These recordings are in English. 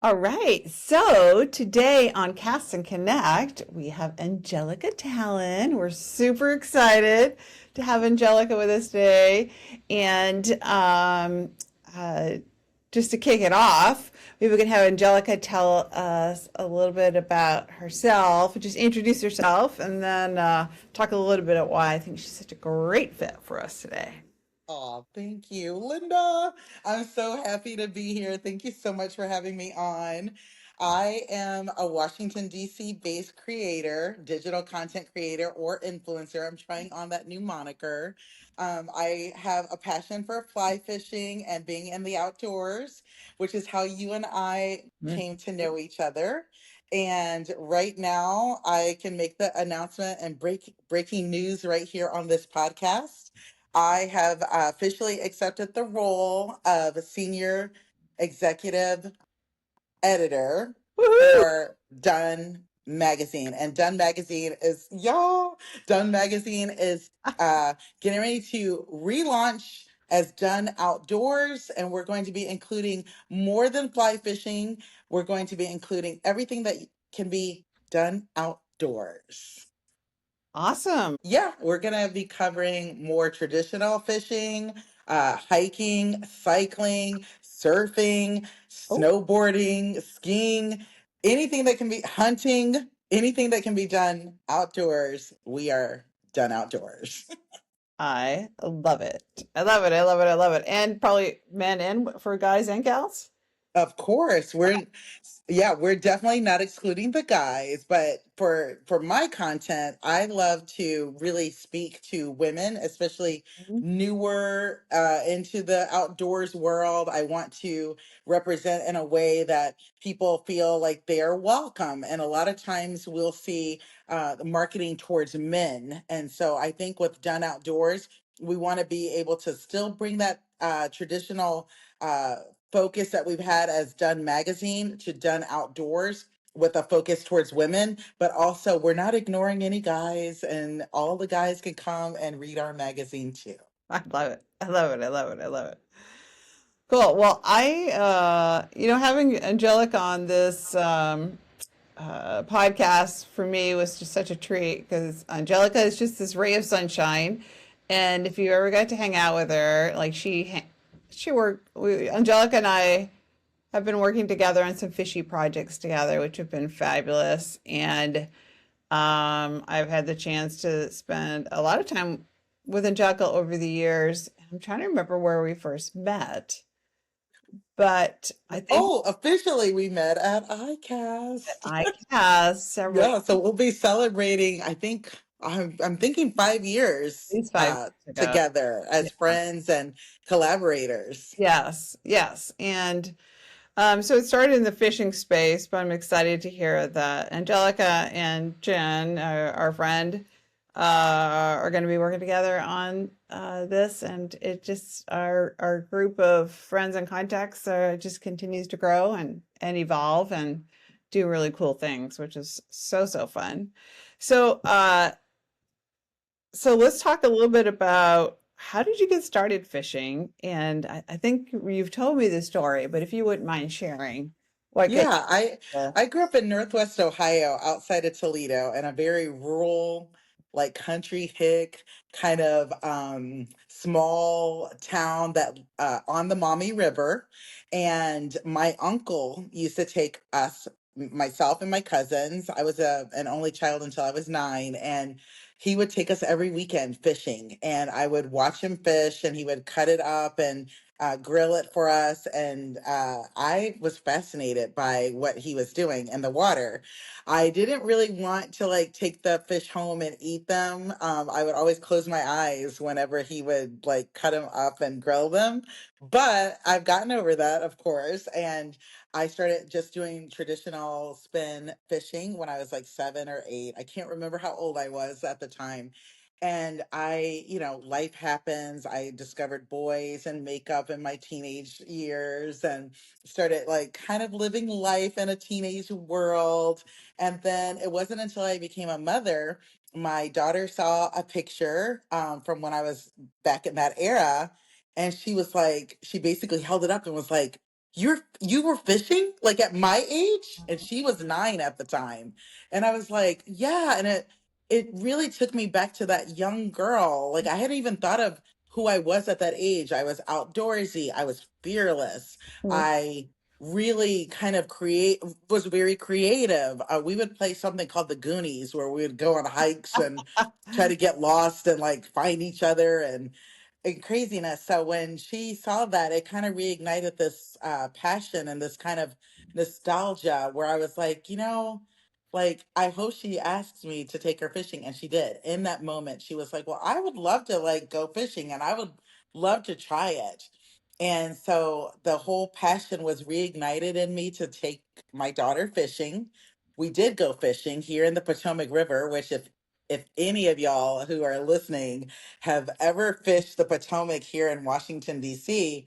All right. So today on Cast and Connect, we have Angelica Talan. We're super excited to have Angelica with us today. And uh, just to kick it off, maybe we can have Angelica tell us a little bit about herself, just introduce herself, and then talk a little bit about why I think she's such a great fit for us today. Oh, thank you, Linda. I'm so happy to be here. Thank you so much for having me on. I am a Washington, D.C. based creator, digital content creator, or influencer. I'm trying on that new moniker. I have a passion for fly fishing and being in the outdoors, which is how you and I came to know each other. And right now, I can make the announcement and breaking news right here on this podcast. I have officially accepted the role of a senior executive editor Woohoo! for Done Magazine. And Done Magazine is, y'all, Done Magazine is getting ready to relaunch as Done Outdoors. And we're going to be including more than fly fishing. We're going to be including everything that can be done outdoors. Awesome. Yeah, we're going to be covering more traditional fishing, hiking, cycling, surfing, Oh, snowboarding, skiing, anything that can be hunting, anything that can be done outdoors. We are done outdoors. I love it. I love it. I love it. I love it. And probably men and for guys and gals. Of course, we're definitely not excluding the guys, but for my content, I love to really speak to women, especially Mhm. newer into the outdoors world. I want to represent in a way that people feel like they're welcome, and a lot of times we'll see the marketing towards men, and so I think with Done Outdoors, we want to be able to still bring that traditional. Uh, Focus that we've had as Done Magazine to Done Outdoors with a focus towards women, but also we're not ignoring any guys, and all the guys can come and read our magazine too. I love it. I love it. I love it. I love it. Cool. Well, having Angelica on this podcast for me was just such a treat because Angelica is just this ray of sunshine. And if you ever got to hang out with her, Angelica and I have been working together on some fishy projects together, which have been fabulous. And I've had the chance to spend a lot of time with Angelica over the years. I'm trying to remember where we first met, but I think Oh, officially we met at that ICAST. I cast several, at Yeah, so we'll be celebrating, I think I'm thinking 5 years least 5 years ago. together Yeah. as friends and collaborators. Yes, yes. And so it started in the fishing space, but I'm excited to hear that Angelica and Jen, our friend, are going to be working together on this, and it just our group of friends and contacts just continues to grow and evolve and do really cool things, which is so fun. So so let's talk a little bit about how did you get started fishing? And I think you've told me the story, but if you wouldn't mind sharing what got Yeah, I you there. I grew up in Northwest Ohio, outside of Toledo, in a very rural, like country hick kind of small town that on the Maumee River. And my uncle used to take us, myself and my cousins. I was an only child until I was 9, and he would take us every weekend fishing, and I would watch him fish, and he would cut it up and grill it for us. And I was fascinated by what he was doing in the water. I didn't really want to like take the fish home and eat them. I would always close my eyes whenever he would like cut them up and grill them. But I've gotten over that, of course. And I started just doing traditional spin fishing when I was like 7 or 8. I can't remember how old I was at the time. And life happens. I discovered boys and makeup in my teenage years and started like kind of living life in a teenage world. And then it wasn't until I became a mother, my daughter saw a picture from when I was back in that era. And she was like, she basically held it up and was like, you were fishing like at my age? And she was 9 at the time. And I was like, yeah. And it really took me back to that young girl. Like I hadn't even thought of who I was at that age. I was outdoorsy. I was fearless. Mhm. I really kind of create was very creative. We would play something called the Goonies, where we would go on hikes and try to get lost and like find each other and craziness. So when she saw that, it kind of reignited this passion and this kind of nostalgia where I was like, like I hope she asks me to take her fishing, and she did. In that moment, she was like, "Well, I would love to like go fishing, and I would love to try it." And so the whole passion was reignited in me to take my daughter fishing. We did go fishing here in the Potomac River, which if any of y'all who are listening have ever fished the Potomac here in Washington, D.C.,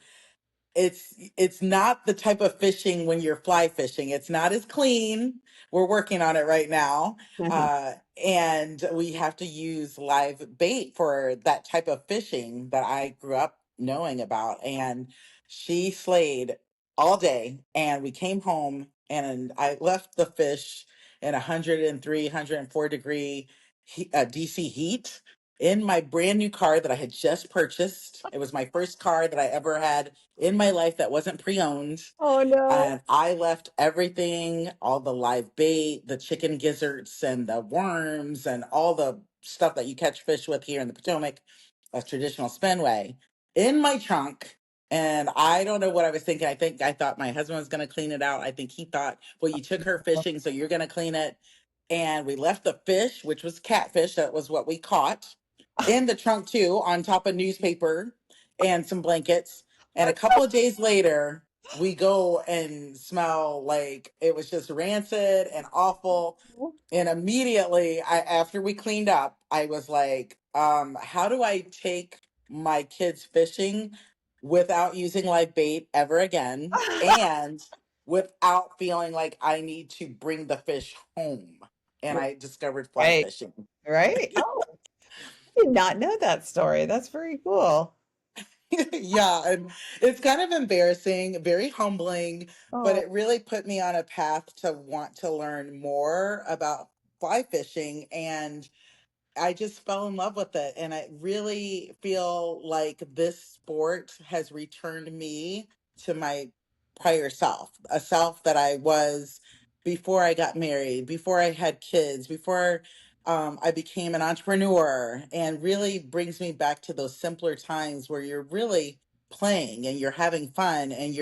it's not the type of fishing when you're fly fishing. It's not as clean. We're working on it right now. And we have to use live bait for that type of fishing that I grew up knowing about. And she slayed all day. And we came home and I left the fish in 103, 104 degree DC heat in my brand new car that I had just purchased. It was my first car that I ever had in my life that wasn't pre-owned. Oh no. And I left everything, all the live bait, the chicken gizzards and the worms and all the stuff that you catch fish with here in the Potomac, a traditional spinway, in my trunk. And I don't know what I was thinking. I thought my husband was going to clean it out. I think he thought, well, you took her fishing, so you're going to clean it. And we left the fish, which was catfish. That was what we caught in the trunk too, on top of newspaper and some blankets. And a couple of days later, we go and smell like it was just rancid and awful. And immediately, after we cleaned up, I was like, how do I take my kids fishing without using live bait ever again? And without feeling like I need to bring the fish home. And I discovered fly Right, fishing. right. Oh, I did not know that story. That's very cool. Yeah, and it's kind of embarrassing, very humbling, but Oh, it really put me on a path to want to learn more about fly fishing. And I just fell in love with it. And I really feel like this sport has returned me to my prior self, a self that I was before I got married, before I had kids, before I became an entrepreneur, and really brings me back to those simpler times where you're really playing and you're having fun and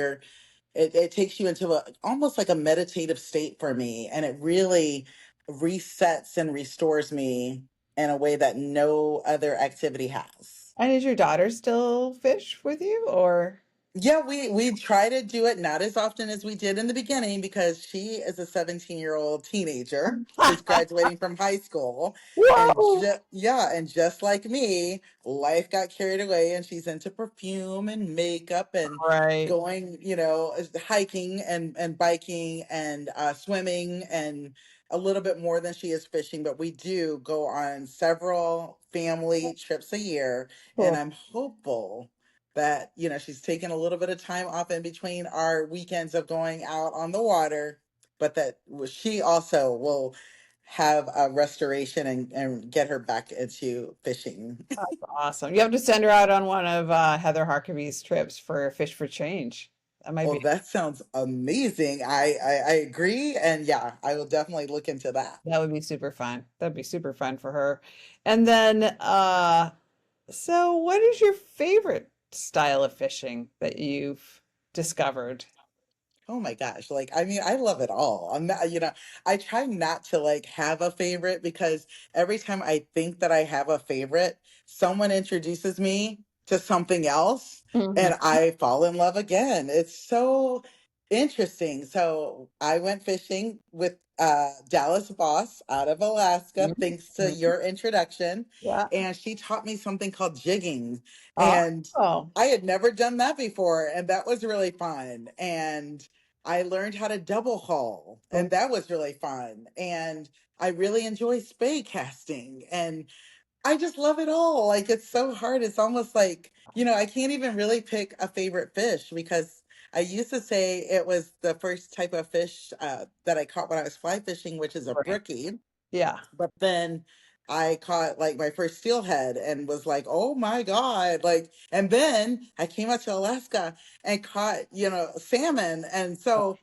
it takes you into almost like a meditative state for me. And it really resets and restores me in a way that no other activity has. and is your daughter still fish with you or? Yeah, we try to do it not as often as we did in the beginning because she is a 17-year-old teenager. She's graduating from high school. And Whoa! yeah, and just like me, life got carried away and she's into perfume and makeup and Right. going, hiking and biking and swimming and a little bit more than she is fishing, but we do go on several family trips a year, and Cool. I'm hopeful that she's taking a little bit of time off in between our weekends of going out on the water, but that she also will have a restoration and get her back into fishing. That's awesome. You have to send her out on one of Heather Harkavy's trips for Fish for Change. That might Well, be, that sounds amazing. I agree, and yeah, I will definitely look into that. that would be super fun. That'd be super fun for her. And then, so what is your favorite style of fishing that you've discovered? Oh my gosh. Like, I mean, I love it all. I'm not, I try not to like have a favorite because every time I think that I have a favorite, someone introduces me to something else Mhm. and I fall in love again. It's so interesting. So I went fishing with Dallas Boss out of Alaska, thanks to Mhm. your introduction. Yeah. And she taught me something called jigging. And Oh, I had never done that before, and that was really fun. And I learned how to double haul, oh, and that was really fun. And I really enjoy spay casting, and I just love it all. Like it's so hard. It's almost like, I can't even really pick a favorite fish because I used to say it was the first type of fish that I caught when I was fly fishing, which is a Right. brookie. Yeah. But then I caught like my first steelhead and was like, oh my God. Like, and then I came out to Alaska and caught, salmon. And so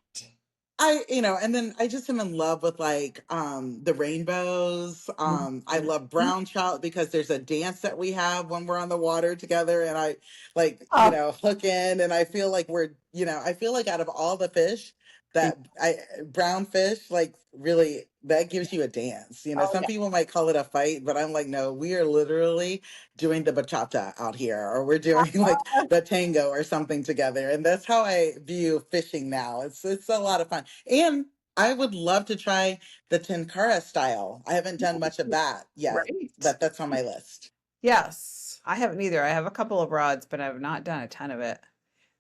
and then I just am in love with like the rainbows. I love Mhm. brown trout because there's a dance that we have when we're on the water together and I like, Uh, hook in and I feel like I feel like out of all the fish that I brown fish, like really that gives you a dance. oh Some yeah. people might call it a fight, but I'm like, no, we are literally doing the bachata out here, or we're doing like the tango or something together. And that's how I view fishing now. It's a lot of fun. And I would love to try the Tenkara style. I haven't done much of that yet, Right. but that's on my list. Yes. I haven't either. I have a couple of rods, but I've not done a ton of it.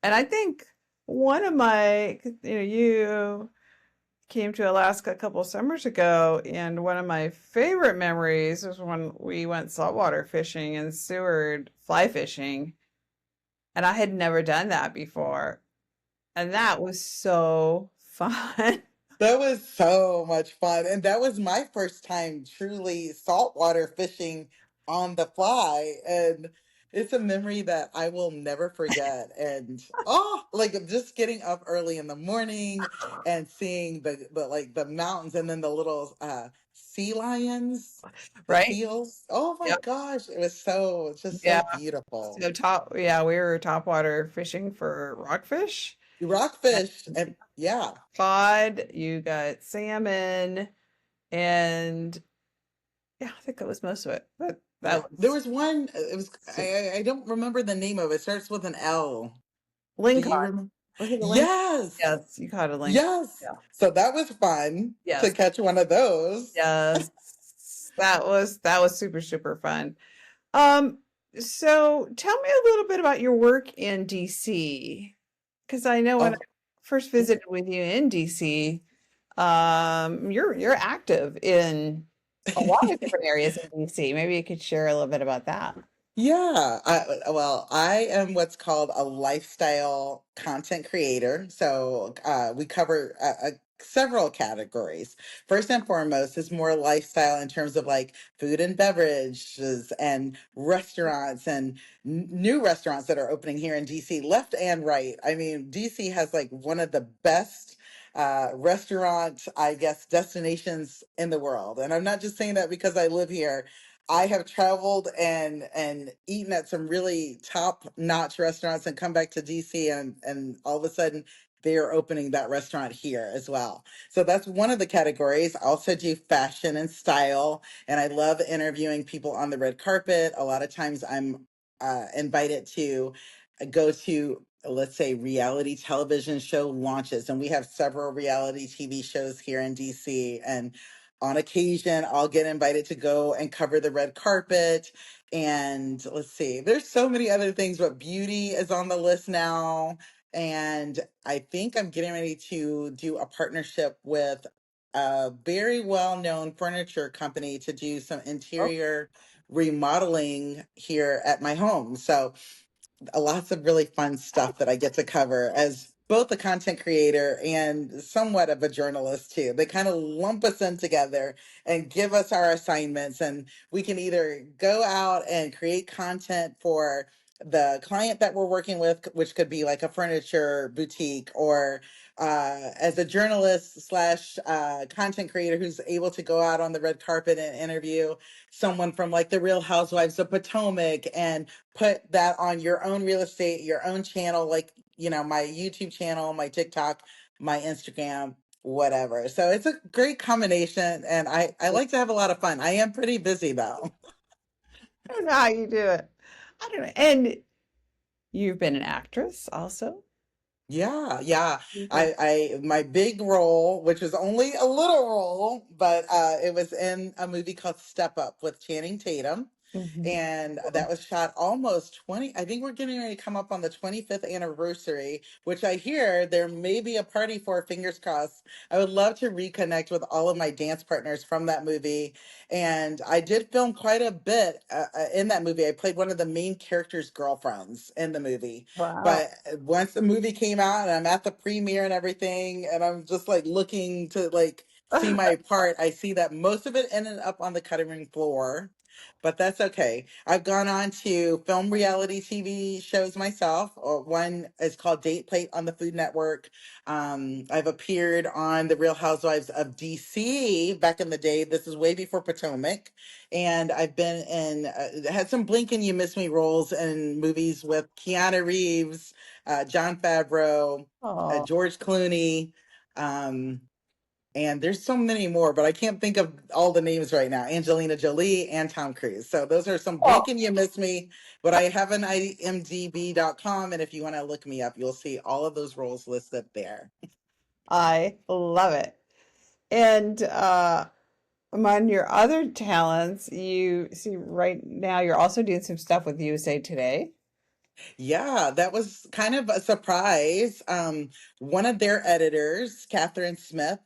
And I think one of my, you came to Alaska a couple summers ago, and one of my favorite memories was when we went saltwater fishing in Seward, fly fishing, and I had never done that before. And that was so fun. That was so much fun. And that was my first time truly saltwater fishing on the fly. And it's a memory that I will never forget. And like just getting up early in the morning and seeing the mountains and then the little sea lions, the Right? seals. Oh my Yep. gosh. It was so just Yeah. so beautiful. Yeah, we were topwater fishing for rockfish. Rockfish and yeah. Cod, you got salmon, and yeah, I think that was most of it. But that Yeah, there was was one. It was I don't remember the name of it. It starts with an L. Do ling you cod. remember? Was it a ling? Yes, Yes, you caught a ling cod. yes. Yeah. So that was fun to Yes. catch one of those. Yes. That was super, super fun. Um, so tell me a little bit about your work in DC. Because I know when I Oh, first visited with you in DC, you're active in a lot of different areas in DC. Maybe you could share a little bit about that. yeah. Well, I am what's called a lifestyle content creator. So we cover several categories. First and foremost is more lifestyle in terms of like food and beverages and restaurants and new restaurants that are opening here in DC, left and right. I mean, DC has like one of the best restaurant, I guess, destinations in the world. And I'm not just saying that because I live here. I have traveled and eaten at some really top notch restaurants and come back to DC and all of a sudden they are opening that restaurant here as well. So that's one of the categories. I also do fashion and style, and I love interviewing people on the red carpet. A lot of times I'm invited to go to, let's say, reality television show launches, and we have several reality TV shows here in DC. And on occasion, I'll get invited to go and cover the red carpet. And let's see, there's so many other things, but beauty is on the list now. And I think I'm getting ready to do a partnership with a very well known furniture company to do some Oh, interior remodeling here at my home. So lots of really fun stuff that I get to cover as both a content creator and somewhat of a journalist too. They kind of lump us in together and give us our assignments, and we can either go out and create content for the client that we're working with, which could be like a furniture boutique, or as a journalist slash content creator who's able to go out on the red carpet and interview someone from like the Real Housewives of Potomac and put that on your own real estate, your own channel, like, my YouTube channel, my TikTok, my Instagram, whatever. So it's a great combination. And I like to have a lot of fun. I am pretty busy though. I don't know how you do it. I don't know. And you've been an actress also. Yeah, yeah. You've been, My big role, which was only a little role, but it was in a movie called Step Up with Channing Tatum. Mhm. And that was shot almost 20. I think we're getting ready to come up on the 25th anniversary, which I hear there may be a party for, fingers crossed. I would love to reconnect with all of my dance partners from that movie. And I did film quite a bit in that movie. I played one of the main character's girlfriends in the movie. Wow. But once the movie came out and I'm at the premiere and everything, and I'm just like looking to like see my part, I see that most of it ended up on the cutting room floor, but that's okay. I've gone on to film reality TV shows myself. One is called Date Plate on the Food Network. I've appeared on The Real Housewives of DC back in the day. This is way before Potomac. And I've been in, had some blink and you miss me roles in movies with Keanu Reeves, John Favreau, Oh, George Clooney. Um, and there's so many more, but I can't think of all the names right now. Angelina Jolie and Tom Cruise. So those are some oh, blink and you miss me. But I have an imdb.com, and if you want to look me up, you'll see all of those roles listed there. I love it. And among your other talents, you see right now you're also doing some stuff with USA Today. Yeah, that was kind of a surprise. One of their editors, Catherine Smith,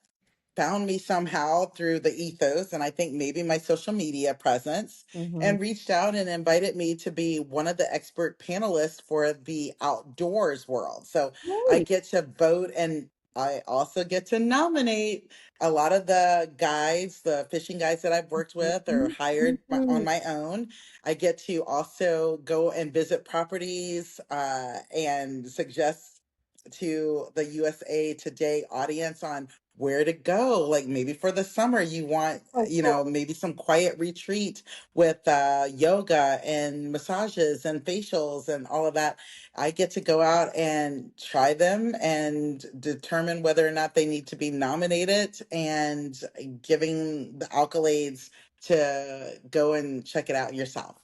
found me somehow through the ethos and I think maybe my social media presence, Hmm. and reached out and invited me to be one of the expert panelists for the outdoors world. So I Great. get to vote, and I also get to nominate a lot of the guides, the fishing guides that I've worked with or hired on Mhm. my own. I get to also go and visit properties and suggest to the USA Today audience on where to go. Like maybe for the summer, you want, Oh, cool. maybe some quiet retreat with yoga and massages and facials and all of that. I get to go out and try them and determine whether or not they need to be nominated, and giving the accolades to go and check it out yourself.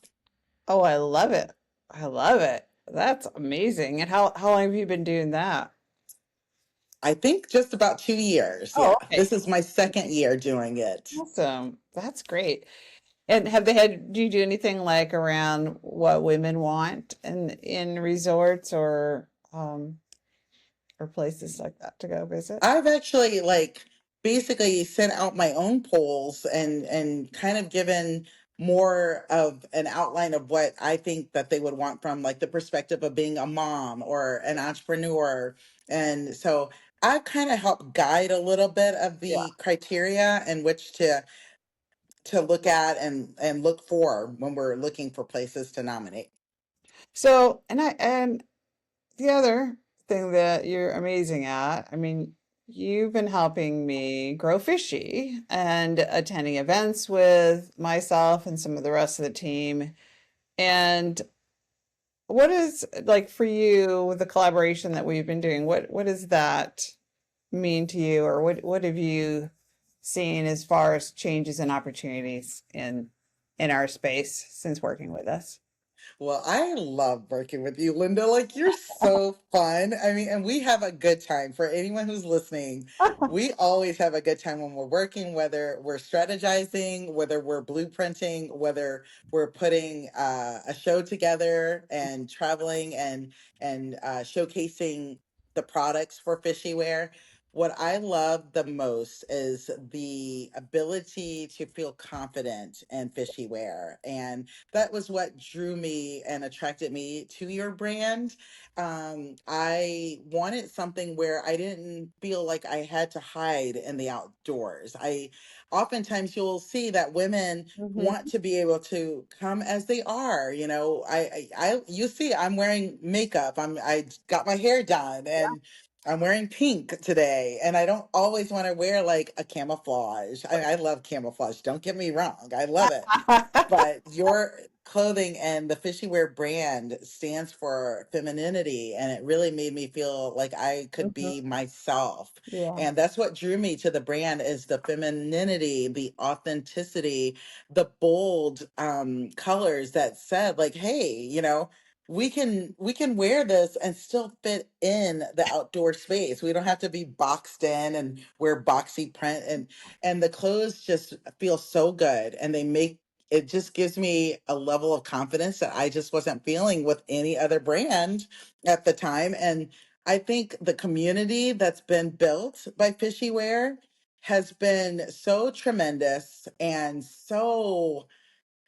Oh, I love it. I love it. That's amazing. And how long have you been doing that? I think just about 2 years. Oh, Yeah. okay. This is my second year doing it. Awesome. That's great. And have they had, do you do anything like around what women want in resorts or places like that to go visit? I've actually like basically sent out my own polls and kind of given more of an outline of what I think that they would want from like the perspective of being a mom or an entrepreneur. And so I kind of help guide a little bit of Yeah. the criteria in which to look at and look for when we're looking for places to nominate. So, and the other thing that you're amazing at, I mean, you've been helping me grow fishy and attending events with myself and some of the rest of the team. And what is like for you, the collaboration that we've been doing, what does that mean to you, or what have you seen as far as changes and opportunities in our space since working with us? Well, I love working with you, Linda. Like, you're so fun. I mean, and we have a good time. For anyone who's listening, we always have a good time when we're working, whether we're strategizing, whether we're blueprinting, whether we're putting a show together and traveling and showcasing the products for Fishy Wear. What I love the most is the ability to feel confident in Fishy Wear, and that was what drew me and attracted me to your brand. I wanted something where I didn't feel like I had to hide in the outdoors. I oftentimes you'll see that women want Mhm. to be able to come as they are. You see, I'm wearing makeup. I got my hair done and I'm wearing pink today, and I don't always want to wear like a camouflage. I love camouflage. Don't get me wrong. I love it, but your clothing and the Fishy Wear brand stands for femininity, and it really made me feel like I could Mhm. be myself. Yeah. And that's what drew me to the brand, is the femininity, the authenticity, the bold colors that said like, hey, we can wear this and still fit in the outdoor space. We don't have to be boxed in and wear boxy print, and the clothes just feel so good, and they make it just gives me a level of confidence that I just wasn't feeling with any other brand at the time. And I think the community that's been built by Fishy Wear has been so tremendous and so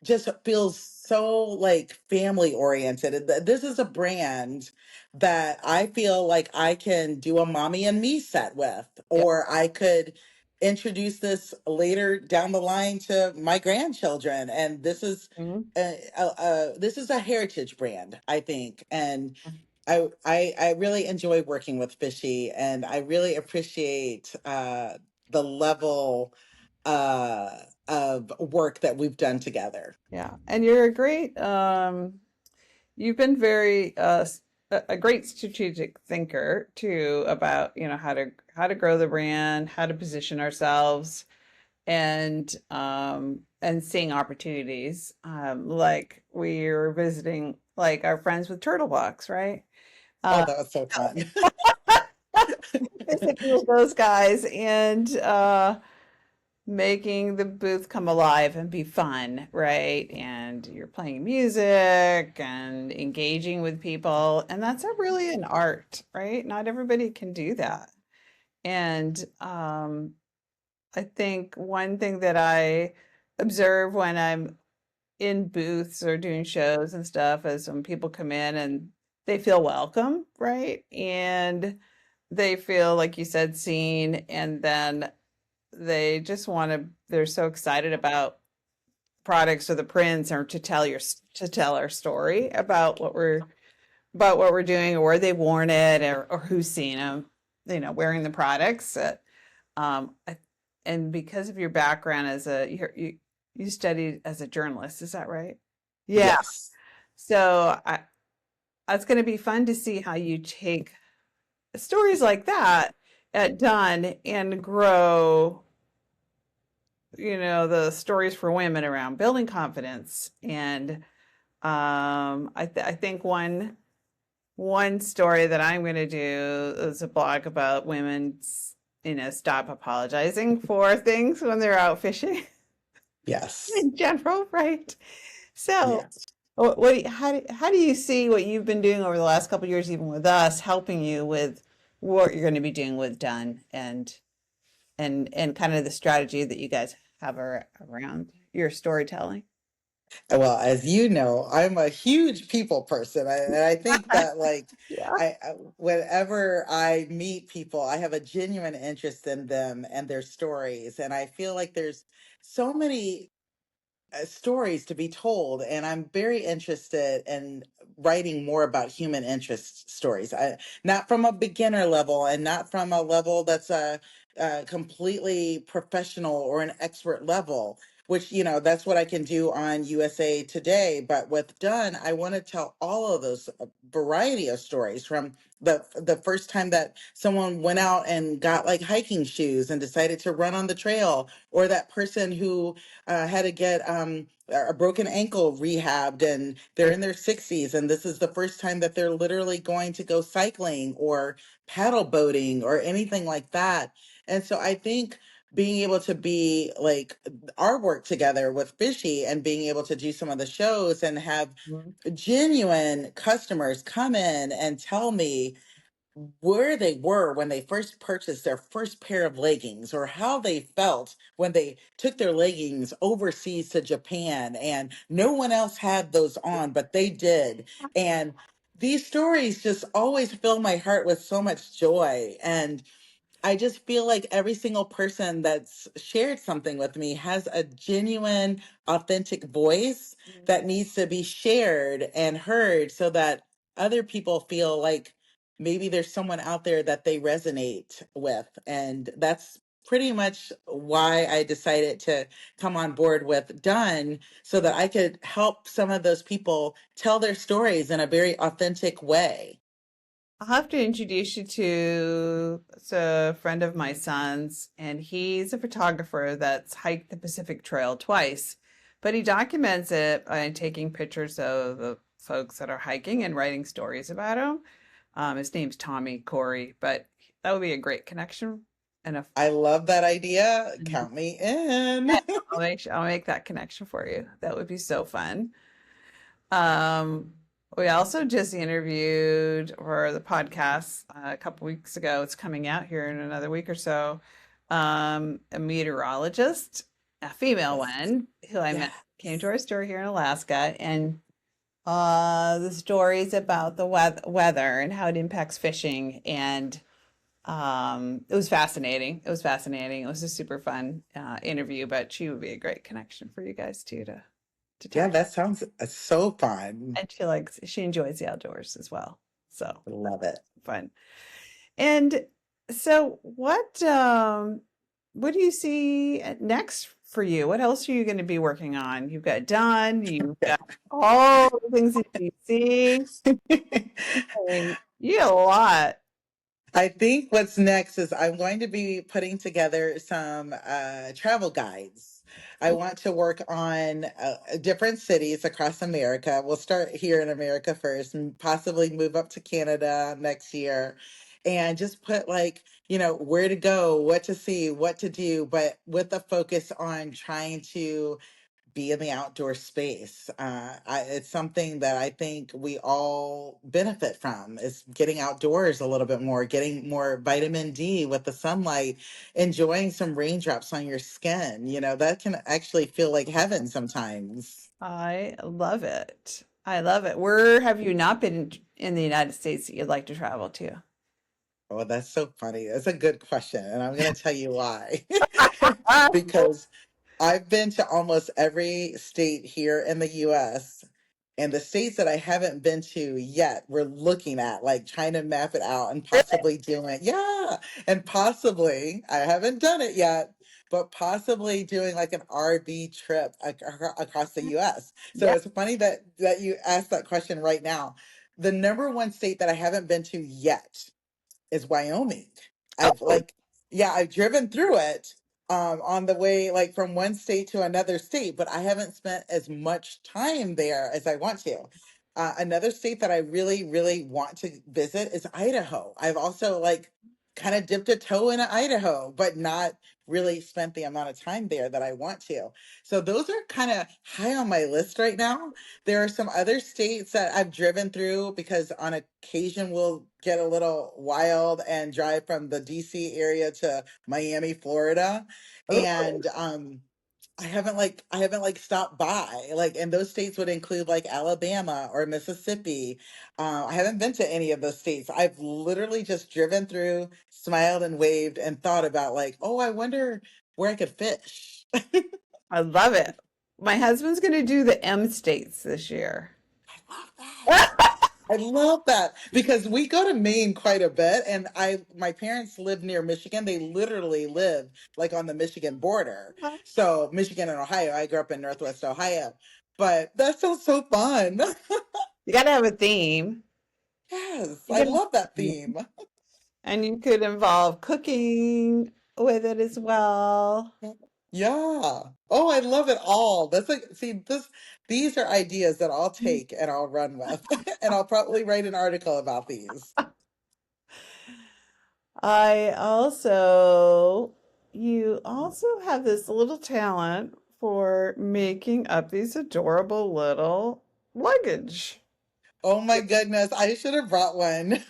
just feels so like family oriented. This is a brand that I feel like I can do a mommy and me set with, Yeah. or I could introduce this later down the line to my grandchildren. And Mhm. this is a heritage brand, I think. And I really enjoy working with Fishy, and I really appreciate the level uh, of work that we've done together. Yeah. And you're a great, you've been very, a great strategic thinker too about, how to grow the brand, how to position ourselves and seeing opportunities. Like we were visiting like our friends with Turtle Box, right? Oh, Uh, that was so fun. Visiting with those guys and making the booth come alive and be fun, right? And you're playing music and engaging with people, and that's a really an art, right? Not everybody can do that. And I think one thing that I observe when I'm in booths or doing shows and stuff is when people come in and they feel welcome, right? And they feel, like you said, seen, and then they just want to, they're so excited about products or the prints or to tell our story about what we're doing or where they've worn it or who's seen them, wearing the products. I, and because of your background as you studied as a journalist, is that right? Yeah. Yes. So it's going to be fun to see how you take stories like that at Done and grow, the stories for women around building confidence. And I think one story that I'm going to do is a blog about women, stop apologizing for things when they're out fishing Yes. in general, right? So, Yes. how do you see what you've been doing over the last couple of years, even with us, helping you with what you're going to be doing with Done and kind of the strategy that you guys have around your storytelling? Well, as you know, I'm a huge people person. And I think that, like, Yeah. whenever I meet people, I have a genuine interest in them and their stories. And I feel like there's so many stories to be told, and I'm very interested in writing more about human interest stories. Not from a beginner level and not from a level that's a completely professional or an expert level, which, that's what I can do on USA Today. But with Done, I want to tell all of those variety of stories, from the first time that someone went out and got like hiking shoes and decided to run on the trail, or that person who had to get a broken ankle rehabbed, and they're in their 60s, and this is the first time that they're literally going to go cycling or paddle boating or anything like that. And so I think being able to be like our work together with Fishy and being able to do some of the shows and have Mhm. genuine customers come in and tell me where they were when they first purchased their first pair of leggings, or how they felt when they took their leggings overseas to Japan and no one else had those on, but they did. And these stories just always fill my heart with so much joy. And I just feel like every single person that's shared something with me has a genuine, authentic voice that needs to be shared and heard, so that other people feel like maybe there's someone out there that they resonate with. And that's pretty much why I decided to come on board with Done, so that I could help some of those people tell their stories in a very authentic way. I'll have to introduce you to it's a friend of my son's, and he's a photographer that's hiked the Pacific Trail twice, but he documents it by taking pictures of the folks that are hiking and writing stories about them. His name's Tommy Corey, but that would be a great connection and a I love that idea. and Count me in. I'll make that connection for you. That would be so fun. Um, we also just interviewed for the podcast a couple weeks ago. It's coming out here in another week or so. A meteorologist, a female Yes. one, who I met came to Yes. our store here in Alaska, and the stories about the weather and how it impacts fishing, and it was fascinating. It was fascinating. It was a super fun interview, but she would be a great connection for you guys too to Yeah, talk. that sounds so fun. And she enjoys the outdoors as well. So Love it. fun. And so what do you see next for you? What else are you going to be working on? You've got done, you've got all the things in DC. I mean, you got a lot. I think what's next is I'm going to be putting together some travel guides. I want to work on different cities across America. We'll start here in America first and possibly move up to Canada next year and just put like, where to go, what to see, what to do, but with a focus on trying to be in the outdoor space. It's something that I think we all benefit from is getting outdoors a little bit more, getting more vitamin D with the sunlight, enjoying some raindrops on your skin. That can actually feel like heaven sometimes. I love it. I love it. Where have you not been in the United States that you'd like to travel to? Oh, that's so funny. That's a good question. And I'm going to tell you why. Ah, Because I've been to almost every state here in the US, and the states that I haven't been to yet, we're looking at like trying to map it out and really? possibly doing, yeah, and possibly, I haven't done it yet, but possibly doing like an RV trip across the US. So Yeah. it's funny that you asked that question right now. The number one state that I haven't been to yet is Wyoming. I've Oh, like, yeah, I've driven through it on the way like from one state to another state, but I haven't spent as much time there as I want to. Another state that I really, really want to visit is Idaho. I've also like kind of dipped a toe in Idaho, but not really spent the amount of time there that I want to. So those are kind of high on my list right now. There are some other states that I've driven through because on occasion we'll get a little wild and drive from the DC area to Miami, Florida. oh, And I haven't like stopped by. Like, and those states would include like Alabama or Mississippi. I haven't been to any of those states. I've literally just driven through, smiled and waved and thought about like, oh, I wonder where I could fish. I love it. My husband's going to do the M states this year. I love that. I love that because we go to Maine quite a bit, and my parents live near Michigan. They literally live like on the Michigan border. So Michigan and Ohio. I grew up in Northwest Ohio, but that sounds so fun. You got to have a theme. Yes, You I got to, love that theme. and you could involve cooking with it as well. Yeah. Oh, I love it all. That's like, see, these are ideas that I'll take and I'll run with, and I'll probably write an article about these. I also, you also have this little talent for making up these adorable little luggage. Oh my goodness, I should have brought one.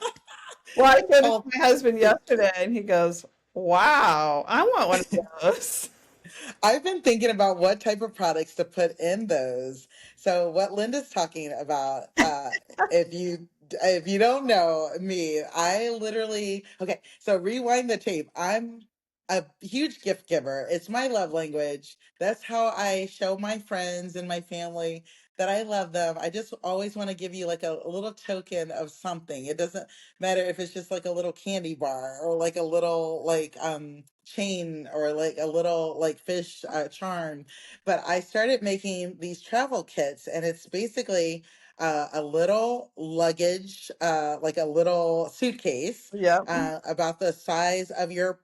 Well, I showed it to called my husband yesterday, and he goes, "Wow, I want one of those." I've been thinking about what type of products to put in those. So what Linda's talking about, if you don't know me, I literally okay, so rewind the tape. I'm a huge gift giver. It's my love language. That's how I show my friends and my family that I love them. I just always want to give you like a little token of something. It doesn't matter if it's just like a little candy bar or like a little like chain or like a little like fish charm. But I started making these travel kits, and it's basically a little luggage, like a little suitcase, Yep. about the size of your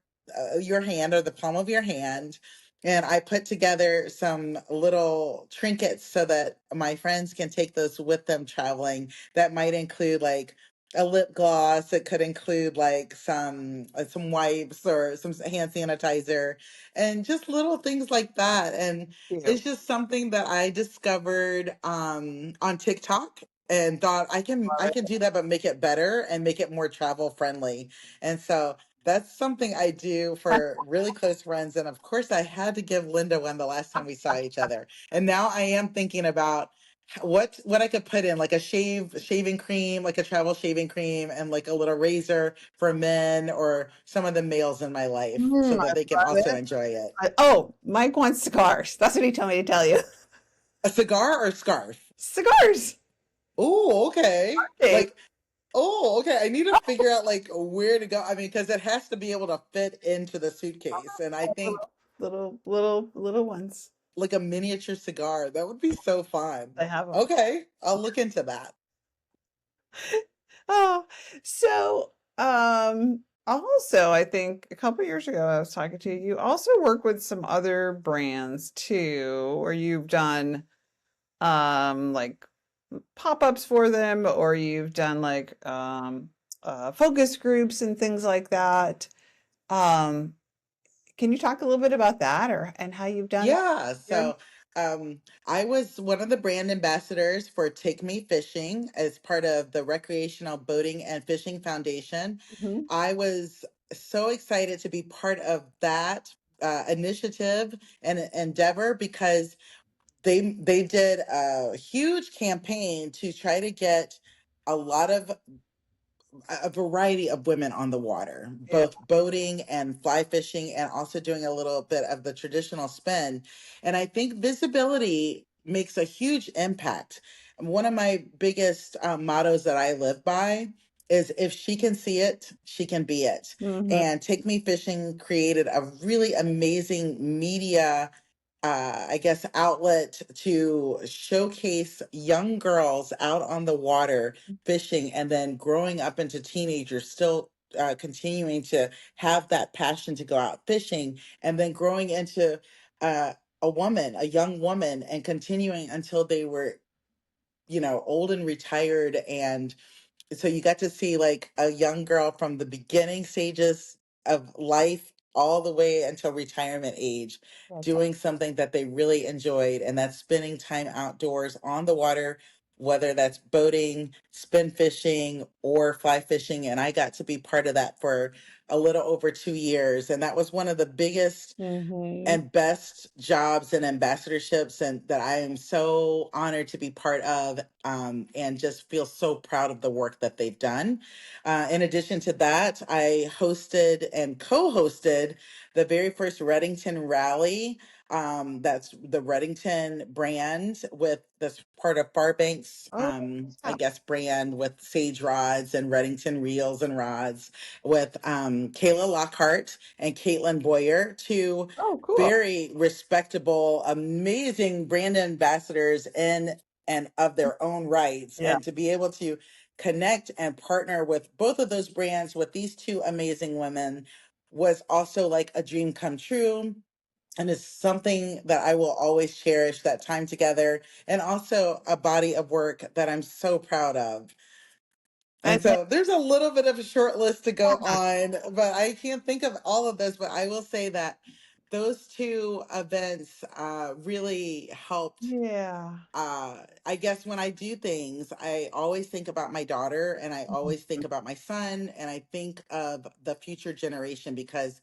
hand or the palm of your hand. And I put together some little trinkets so that my friends can take those with them traveling. That might include like a lip gloss. It could include like some wipes or some hand sanitizer and just little things like that. And Cute. it's just something that I discovered on TikTok and thought I Love can it. do that but make it better and make it more travel friendly. And so that's something I do for really close friends. And of course I had to give Linda one the last time we saw each other. And now I am thinking about what I could put in, like a shaving cream, like a travel shaving cream, and like a little razor for men or some of the males in my life so I that they can love also it. enjoy it. Oh, Mike wants cigars. That's what he told me to tell you. A cigar or scarf? Cigars. Oh, okay. Okay. Okay. I need to figure out like where to go. I mean, because it has to be able to fit into the suitcase. And I think Little ones. like a miniature cigar, that would be so fun. I have them. Okay. I'll look into that. Oh, so also I think a couple years ago I was talking to you. You also work with some other brands too, or you've done like pop-ups for them, or you've done like focus groups and things like that. Um, can you talk a little bit about that or and how you've done that? Yeah, Good. so I was one of the brand ambassadors for Take Me Fishing as part of the Recreational Boating and Fishing Foundation. Hmm. I was so excited to be part of that initiative and endeavor because they did a huge campaign to try to get a lot of a variety of women on the water, Yeah. both boating and fly fishing, and also doing a little bit of the traditional spin. And I think visibility makes a huge impact. One of my biggest mottos that I live by is if she can see it, she can be it. Hmm. And Take Me Fishing created a really amazing media I guess, outlet to showcase young girls out on the water fishing and then growing up into teenagers, still continuing to have that passion to go out fishing and then growing into uh, a young woman, and continuing until they were, old and retired, and so you got to see like a young girl from the beginning stages of life all the way until retirement age That's doing something that they really enjoyed, and that's spending time outdoors on the water, whether that's boating, spin fishing, or fly fishing. And I got to be part of that for a little over 2 years, and that was one of the biggest awesome. and best jobs and ambassadorships, and that I am so honored to be part of, and just feel so proud of the work that they've done. In addition to that, I hosted and co-hosted the very first Reddington rally. That's the Reddington brand with this part of Farbanks, Oh, I yeah. guess, brand with Sage rods and Reddington reels and rods with Kayla Lockhart and Caitlin Boyer, two Oh, cool. very respectable, amazing brand ambassadors in and of their own rights. Yeah. And to be able to connect and partner with both of those brands with these two amazing women was also like a dream come true. And it's something that I will always cherish, that time together, and also a body of work that I'm so proud of. And And so there's a little bit of a short list to go yeah, on, but I can't think of all of those. But I will say that those two events really helped. yeah. I guess when I do things, I always think about my daughter, and I always Mhm. think about my son, and I think of the future generation, because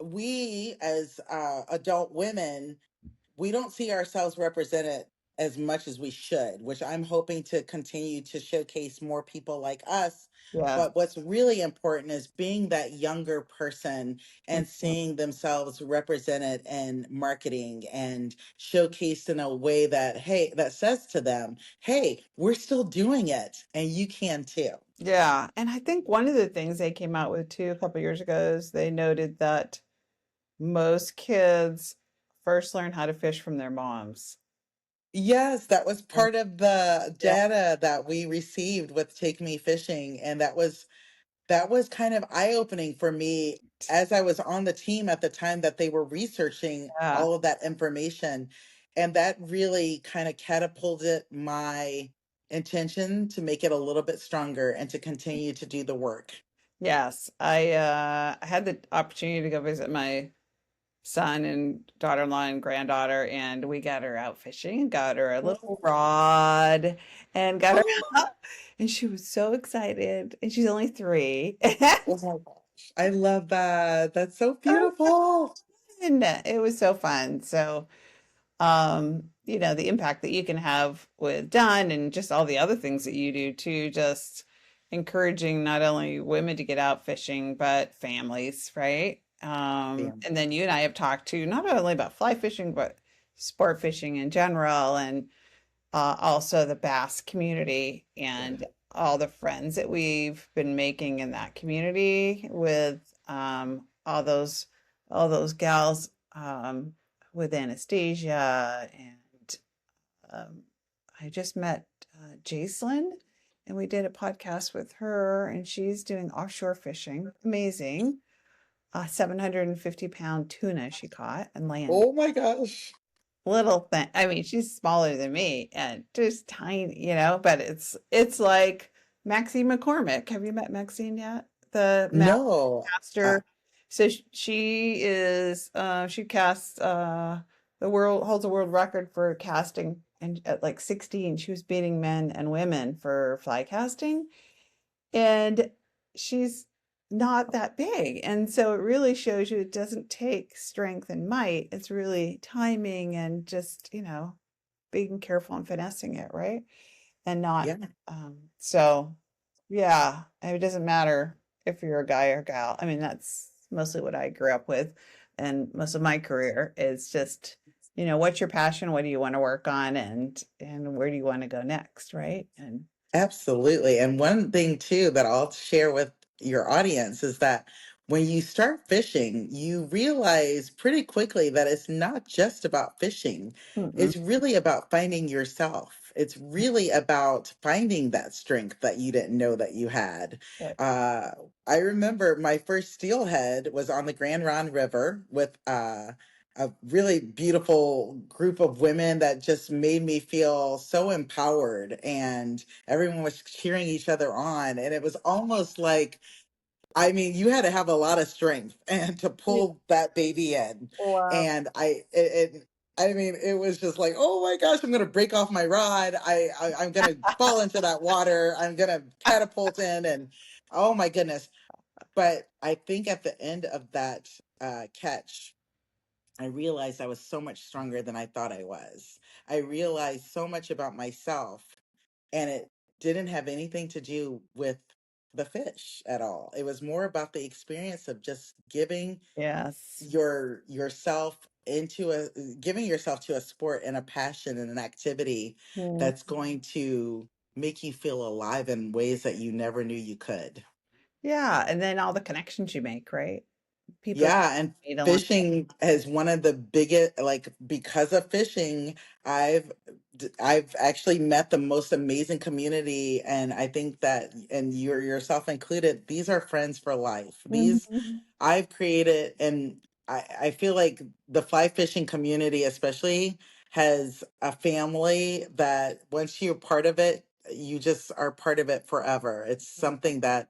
we as adult women, we don't see ourselves represented as much as we should, which I'm hoping to continue to showcase more people like us. Yes. But what's really important is being that younger person and Mhm. seeing themselves represented in marketing and showcased in a way that, hey, that says to them, hey, we're still doing it and you can too. Yeah. And I think one of the things they came out with too a couple years ago is they noted that most kids first learn how to fish from their moms. Yes, that was And part of the yeah. data that we received with Take Me Fishing. And that was kind of eye-opening for me as I was on the team at the time that they were researching Yeah. all of that information. And that really kind of catapulted my intention to make it a little bit stronger and to continue to do the work. Yes, I had the opportunity to go visit my son and daughter-in-law and granddaughter, and we got her out fishing, got her a little rod, and got her Oh, out, and she was so excited. And she's only 3. oh my gosh. I love that. That's so So beautiful. fun. It was so fun. So, the impact that you can have with Done and just all the other things that you do too, just encouraging not only women to get out fishing, but families, right? Damn. And then you and I have talked too, not only about fly fishing, but sport fishing in general, and also the bass community and all the friends that we've been making in that community with all those gals with Anastasia and um, I just met Jacelyn and we did a podcast with her and she's doing offshore fishing. Amazing. 750-pound tuna she caught and landed. Oh my gosh. Little thing. I mean, she's smaller than me and just tiny, but it's like Maxine McCormick. Have you met Maxine yet? The No. master. So she is she casts the world holds a world record for casting and at like 16 she was beating men and women for fly casting and she's not that big. And so it really shows you it doesn't take strength and might. It's really timing and just, being careful and finessing it, right? And not, Yeah, so yeah, it doesn't matter if you're a guy or gal. I mean, that's mostly what I grew up with. And most of my career is just, what's your passion? What do you want to work on? And where do you want to go next, right? And absolutely. And one thing too that I'll share with your audience is that when you start fishing, you realize pretty quickly that it's not just about fishing. mm-mm, It's really about finding yourself. It's really about finding that strength that you didn't know that you had. right. Uh, I remember my first steelhead was on the Grand Ronde River with a really beautiful group of women that just made me feel so empowered, and everyone was cheering each other on, and it was almost like, I mean, you had to have a lot of strength and to Yeah. pull that baby in. Wow. And I mean, it was just like, oh my gosh, I'm gonna break off my rod. I'm gonna fall into that water. I'm gonna catapult in, and oh my goodness. But I think at the end of that catch, I realized I was so much stronger than I thought I was. I realized so much about myself, and it didn't have anything to do with the fish at all. It was more about the experience of just Yes. yourself into a giving yourself to a sport and a passion and an activity Mm. that's going to make you feel alive in ways that you never knew you could. Yeah, and then all the connections you make, right? People Yeah, and meet along. fishing is one of the biggest, like, because of fishing, I've I've actually met the most amazing community, and I think that, and you're yourself included, these are friends for life. These Mhm. I've created, and I feel like the fly fishing community especially has a family that once you're part of it, you just are part of it forever. It's something that,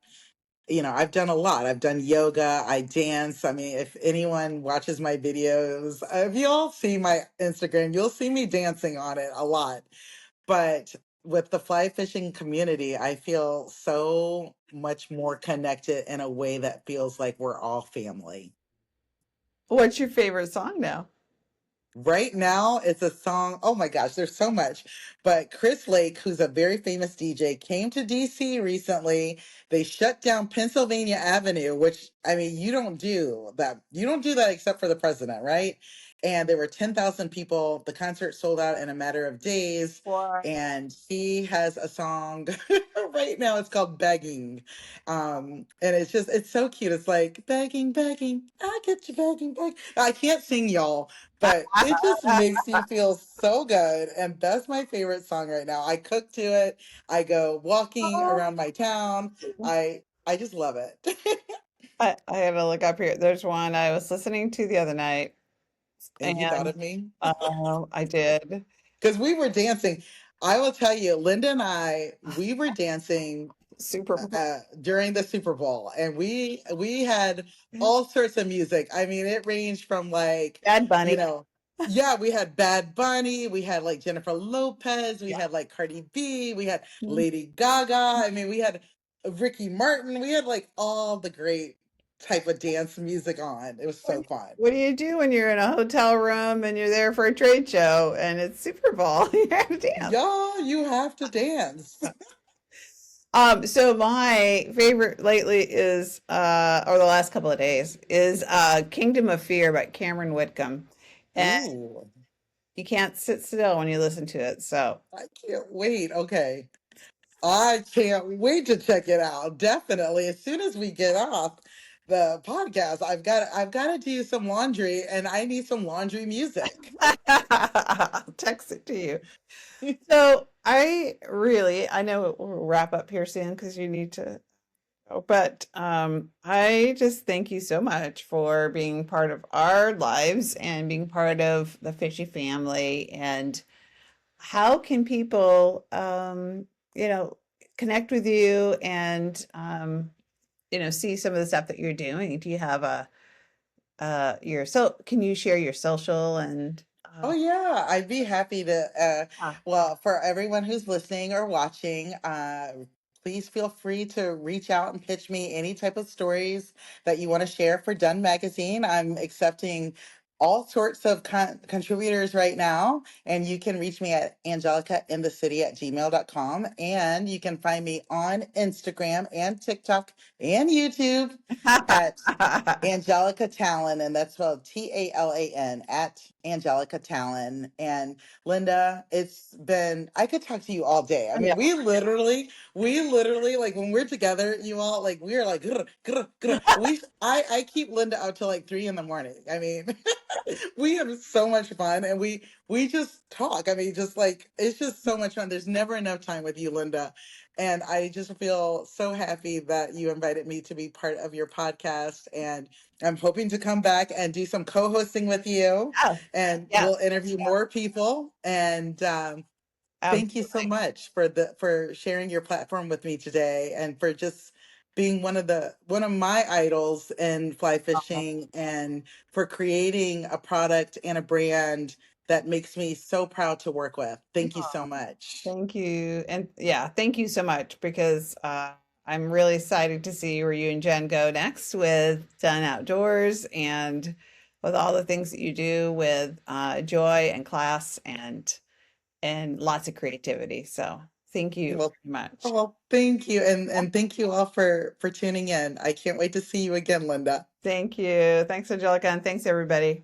I've done a lot. I've done yoga, I dance. I mean, if anyone watches my videos, if you all see my Instagram, you'll see me dancing on it a lot. But with the fly fishing community, I feel so much more connected in a way that feels like we're all family. What's your favorite song now? Right now, it's a song. Oh my gosh, there's so much. But Chris Lake, who's a very famous DJ, came to DC recently. They shut down Pennsylvania Avenue, which, I mean, you don't do that. You don't do that except for the president, right? And there were 10,000 people. The concert sold out in a matter of days. What? And he has a song right now. It's called Begging. And it's so cute. It's like, begging, begging, I get you begging, begging. I can't sing, y'all, but it just makes you feel so good. And that's my favorite song right now. I cook to it. I go walking around my town. I just love it. I have to look up here. There's one I was listening to the other night, And you thought and of me I did. because we were dancing. I will tell you, Linda and I, we were dancing Super Bowl. during the Super Bowl, and we had all sorts of music. I mean, it ranged from like, Bad you Bunny. know, yeah, we had Bad Bunny, we had like Jennifer Lopez, we Yeah. had like Cardi B, we had Lady Gaga. I mean, we had Ricky Martin. We had like all the great type of dance music on. It was What, so fun. what do you do when you're in a hotel room and you're there for a trade show and it's Super Bowl? You have to dance. Y'all, you have to dance. So my favorite lately is, or the last couple of days, is Kingdom of Fear by Cameron Whitcomb. And Ooh, you can't sit still when you listen to it. So I can't wait. Okay. I can't wait to check it out. Definitely. As soon as we get off the podcast, I've got to do some laundry and I need some laundry music. I'll text it to you. So I know we'll wrap up here soon because you need to go, but I just thank you so much for being part of our lives and being part of the Fishy family. And how can people, you know, connect with you and, see some of the stuff that you're doing? Do you have can you share your social and, Oh yeah, I'd be happy to. ah, Well, for everyone who's listening or watching, please feel free to reach out and pitch me any type of stories that you want to share for Done Magazine. I'm accepting all sorts of contributors right now, and you can reach me at angelicainthecity@gmail.com, and you can find me on Instagram and TikTok and YouTube at Angelica Talan, and that's spelled Talan at Angelica Talan. And Linda, I could talk to you all day. I yeah. mean, we literally, like when we're together, you all, like, we're like, grr, grr, grr. I keep Linda out till like 3 in the morning. I mean, we have so much fun and we just talk. I mean, just like, it's just so much fun. There's never enough time with you, Linda. And I just feel so happy that you invited me to be part of your podcast. And I'm hoping to come back and do some co-hosting with you, Yeah, and yeah, we'll interview more people. And thank you so absolutely. much for sharing your platform with me today, and for just being one of my idols in fly fishing, and for creating a product and a brand that makes me so proud to work with. Thank you so much. Thank you. And yeah, thank you so much because I'm really excited to see where you and Jen go next with Done Outdoors and with all the things that you do with joy and class and lots of creativity. So thank you Well, very much. oh, thank you, and thank you all for tuning in. I can't wait to see you again, Linda. Thank you. Thanks, Angelica, and thanks everybody.